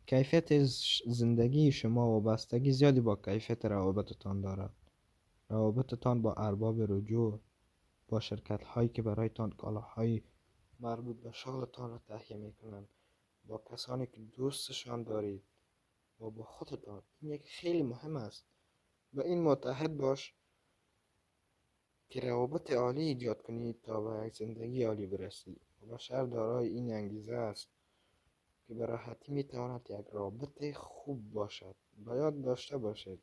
کیفیت زندگی شما وابستگی زیادی با کیفیت روابطتان دارد. روابطتان با ارباب رجوع، با شرکت هایی که برایتان کالاهای مربوط به شغلتان را تهیه می کنند، با کسانی که دوستشان دارید و با خودتان. این یک خیلی مهم است. و این متحد باش که روابط عالی ایجاد کنید تا به یک زندگی عالی برسید. و بشر دارای این انگیزه است که به راحتی میتواند یک رابطه خوب باشد. و یاد داشته باشید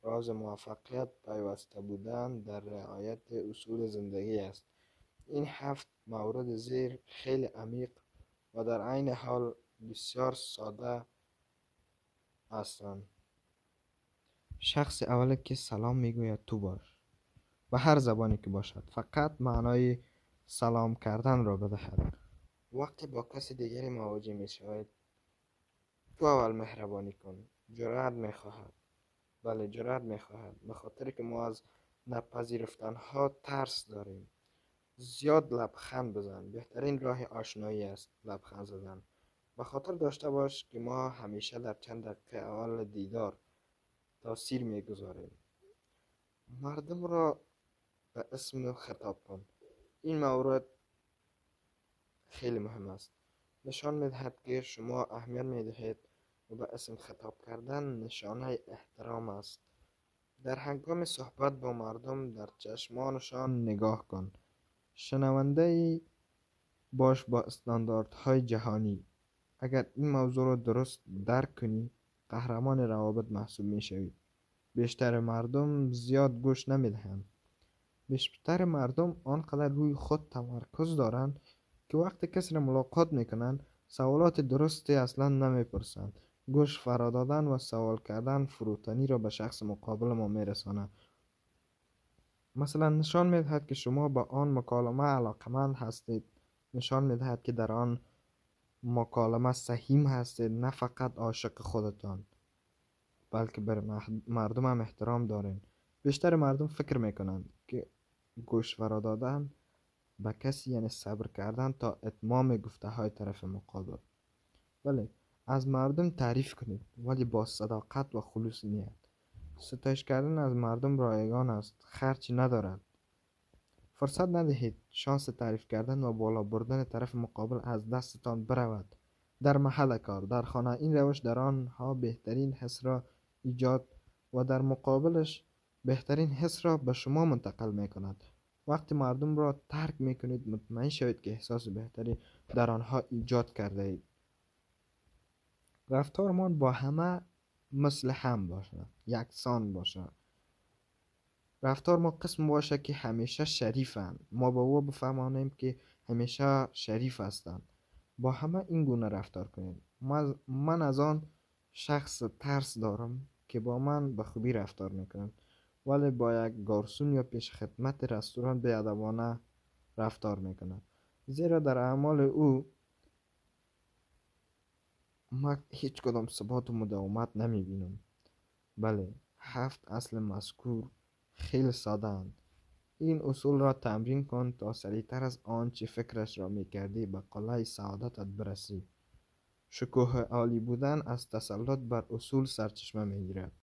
راز موفقیت پیوسته بودن در رعایت اصول زندگی است. این 7 مورد زیر خیلی عمیق و در عین حال بسیار ساده هستند. شخص اول که سلام میگوید تو باش، و هر زبانی که باشد، فقط معنای سلام کردن را بدهد. وقتی با کسی دیگری مواجه می شود، تو اول مهربانی کن. جرأت می خواهد. بله، جرأت می خواهد. به خاطر که ما از نپذیرفتن ها ترس داریم. زیاد لبخند بزن. بهترین راه آشنایی است لبخند زدن. به خاطر داشته باش که ما همیشه در چند دقیقه اول دیدار تاثیر می گذاریم. مردم را به اسم خطاب کن. این مورد خیلی مهم است. نشان می‌دهد که شما اهمیت می‌دهید و به اسم خطاب کردن نشانه احترام است. در هنگام صحبت با مردم در چشمانشان نگاه کن. شنونده باش با استانداردهای جهانی. اگر این موضوع را درست درک کنی، قهرمان روابط محسوب می‌شوی. بیشتر مردم زیاد گوش نمی‌دهند. بیشتر مردم آنقدر روی خود تمرکز دارند که وقتی کسی را ملاقات میکنند سوالات درستی اصلا نمیپرسند. گوش فرا دادن و سوال کردن فروتنی را به شخص مقابل ما میرساند. مثلا نشان میدهد که شما به آن مکالمه علاقمند هستید. نشان میدهد که در آن مکالمه سهیم هستید، نه فقط عاشق خودتان، بلکه بر مردم هم احترام دارین. بیشتر مردم فکر میکنند که گوش فرا دادن به کسی یعنی صبر کردن تا اتمام گفته های طرف مقابل. ولی از مردم تعریف کنید، ولی با صداقت و خلوص نیت. ستایش کردن از مردم رایگان است، خرچی ندارد. فرصت ندهید شانس تعریف کردن و بالا بردن طرف مقابل از دستتان برود. در محل کار، در خانه، این روش در آنها بهترین حس را ایجاد و در مقابلش بهترین حس را به شما منتقل می کند. وقتی مردم را ترک می کنید مطمئن شوید که احساس بهتری در آنها ایجاد کرده اید. رفتارمان با همه مثل هم باشد، یکسان باشد. رفتار ما قسم باشه که همیشه شریفند. ما با او بفهمانیم که همیشه شریف هستند. با همه این گونه رفتار کنید. من از آن شخص ترس دارم که با من به خوبی رفتار میکنند، ولی با یک گارسون یا پیش خدمت رستوران بیادبانه رفتار میکنند. زیرا در اعمال او ما هیچ کدام ثبات و مداومت نمیبینم. بله، 7 اصل مذکور خیلی ساده اند. این اصول را تمرین کن تا سریعتر از آنچه فکرش را میکردی به قله سعادتت برسی. شکوه عالی بودن از تسلط بر اصول سرچشمه میگیرد.